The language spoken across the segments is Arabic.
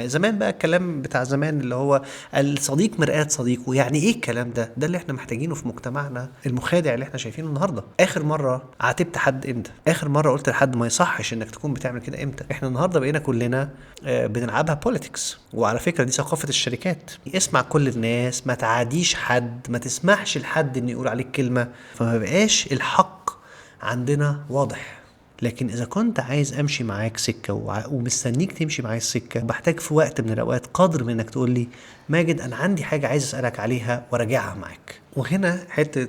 زمان بقى الكلام بتاع زمان اللي هو الصديق مرآة صديقه، يعني ايه الكلام ده اللي احنا محتاجينه في مجتمعنا المخادع اللي احنا شايفينه النهارده. اخر مره عاتبت حد امتى؟ اخر مره قلت لحد ما يصحش انك تكون بتعمل كده امتى؟ احنا النهارده بقينا كلنا بنلعبها بوليتكس. وعلى فكره دي ثقافه الشركات، اسمع كل الناس، ما تعاديش حد، ما تسمحش لحد انه يقول عليك كلمه، فما بقاش الحق عندنا واضح. لكن اذا كنت عايز امشي معاك سكه ومستنيك تمشي معايا السكه، بحتاج في وقت من الاوقات قدر من انك تقول لي ماجد انا عندي حاجه عايز اسالك عليها وراجعها معاك. وهنا حته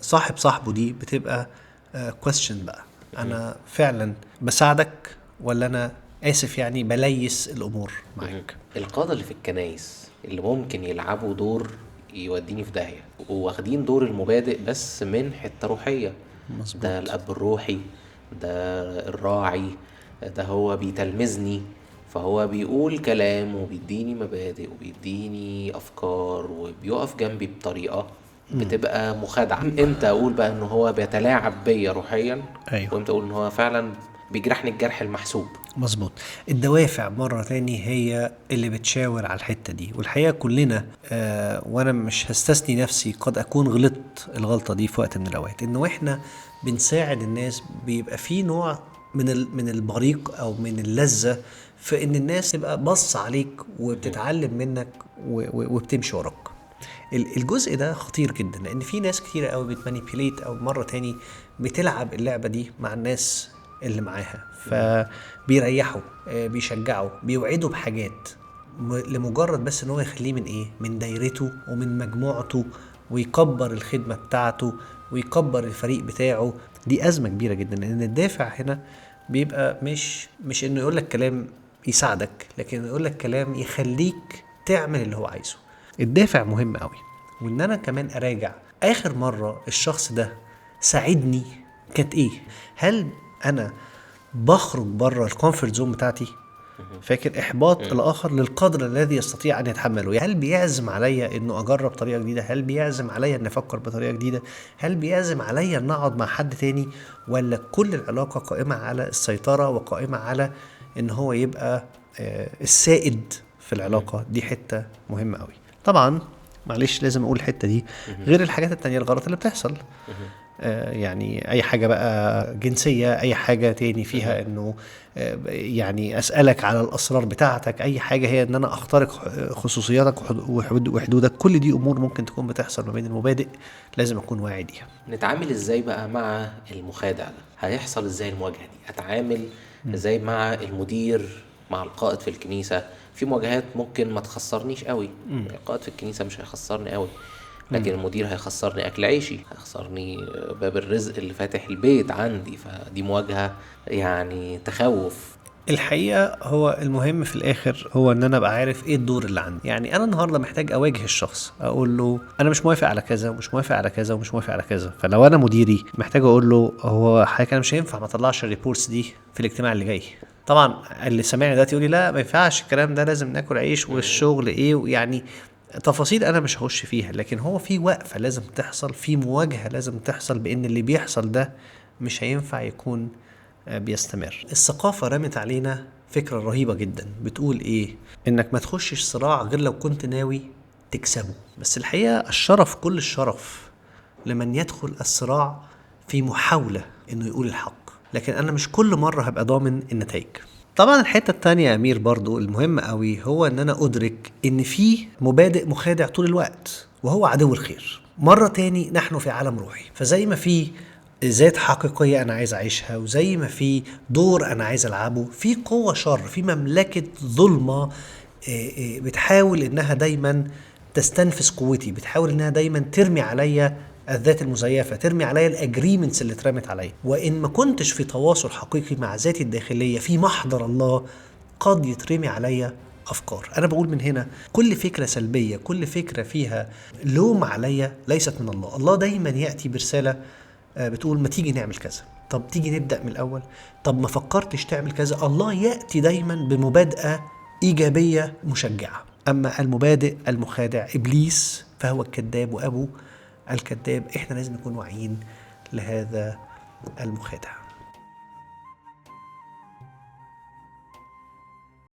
صاحب صاحبه دي بتبقى question بقى، انا فعلا بساعدك ولا انا اسف يعني بليس الامور معاك. القادة اللي في الكنايس اللي ممكن يلعبوا دور يوديني في داهية، واخدين دور المبادئ بس من حتة روحية. مظبوط. ده الأب الروحي، ده الراعي، ده هو بيتلمذني، فهو بيقول كلام وبيديني مبادئ وبيديني أفكار وبيقف جنبي بطريقة بتبقى مخادعة. امتى أقول بقى إنه هو بيتلاعب بيا روحيا، ايوه وامتى أقول إنه هو فعلا بيجرحني الجرح المحسوب. مظبوط. الدوافع مرة تاني هي اللي بتشاور على الحتة دي، والحقيقة كلنا وانا مش هستثني نفسي قد اكون غلطت الغلطة دي في وقت من الاوقات، انه احنا بنساعد الناس بيبقى في نوع من البريق او من اللذة في ان الناس تبقى بص عليك وبتتعلم منك وبتمشي وراك. الجزء ده خطير جدا، لان في ناس كتيرة قوي بتمانيبيوليت او مرة تاني بتلعب اللعبة دي مع الناس اللي معاها، فبيريحوا بيشجعوا بيوعدوا بحاجات لمجرد بس ان هو يخليه من ايه، من دايرته ومن مجموعته، ويكبر الخدمة بتاعته ويكبر الفريق بتاعه. دي أزمة كبيرة جدا، لأن الدافع هنا بيبقى مش إنه يقولك كلام يساعدك، لكن يقولك كلام يخليك تعمل اللي هو عايزه. الدافع مهم قوي. وإن أنا كمان أراجع آخر مرة الشخص ده ساعدني كانت إيه. هل أنا بخرج بره الكومفورت زون بتاعتي؟ فاكر احباط الاخر للقدر الذي يستطيع ان يتحمله. هل بيعزم عليا انه اجرب طريقه جديده؟ هل بيعزم عليا ان افكر بطريقه جديده؟ هل بيعزم عليا ان اقعد مع حد تاني؟ ولا كل العلاقه قائمه على السيطره وقائمه على ان هو يبقى السائد في العلاقه دي؟ حته مهمه قوي طبعا. معلش لازم اقول الحته دي غير الحاجات التانية الغلط اللي بتحصل. يعني اي حاجة بقى جنسية، اي حاجة تاني فيها انه يعني اسألك على الاسرار بتاعتك، اي حاجة هي ان انا اخترق خصوصياتك وحدودك، كل دي امور ممكن تكون بتحصل ما بين المبادئ، لازم اكون واعي ليها. نتعامل ازاي بقى مع المخادع ده؟ هيحصل ازاي المواجهة دي؟ اتعامل ازاي مع المدير، مع القائد في الكنيسة؟ في مواجهات ممكن ما تخسرنيش قوي، القائد في الكنيسة مش هيخسرني قوي، لكن المدير هيخسرني اكل عيشي، هيخسرني باب الرزق اللي فاتح البيت عندي، فدي مواجهة يعني تخوف. الحقيقة هو المهم في الآخر هو إن أنا أبقى عارف إيه الدور اللي عندي. يعني أنا النهاردة محتاج أواجه الشخص، أقول له أنا مش موافق على كذا ومش موافق على كذا ومش موافق على كذا. فلو أنا مديري محتاج أقول له هو حضرتك أنا مش هينفع ما أطلعش الريبورتس دي في الاجتماع اللي جاي. طبعا اللي سامعني دلوقتي يقول لي لا ما ينفعش الكلام ده، لازم ناكل عيش والشغل إيه، يعني تفاصيل انا مش هخش فيها، لكن هو في وقفة لازم تحصل، في مواجهة لازم تحصل بان اللي بيحصل ده مش هينفع يكون بيستمر. الثقافة رمت علينا فكرة رهيبة جدا بتقول ايه، انك ما تخشش صراع غير لو كنت ناوي تكسبه. بس الحقيقة الشرف، كل الشرف لمن يدخل الصراع في محاولة انه يقول الحق، لكن انا مش كل مرة هبقى ضامن النتائج. طبعا الحتة التانية يا أمير برضو المهم قوي هو ان انا ادرك ان في مبادئ مخادع طول الوقت وهو عدو الخير. مرة تاني نحن في عالم روحي، فزي ما في ذات حقيقية أنا عايز أعيشها، وزي ما في دور أنا عايز ألعبه، في قوة شر، في مملكة ظلمة بتحاول إنها دايما تستنفذ قوتي، بتحاول إنها دايما ترمي عليا الذات المزيفة، ترمي عليا الأجريمنتس اللي اترمت عليا. وإن ما كنتش في تواصل حقيقي مع ذاتي الداخلية في محضر الله، قد يترمي عليا أفكار. أنا بقول من هنا كل فكرة سلبية، كل فكرة فيها لوم عليا ليست من الله. الله دايما يأتي برسالة بتقول ما تيجي نعمل كذا، طب تيجي نبدأ من الأول، طب ما فكرتش تعمل كذا. الله يأتي دايما بمبادئة إيجابية مشجعة. أما المبادئ المخادع إبليس فهو الكذاب وأبو الكذاب. إحنا لازم نكون واعيين لهذا المخادع.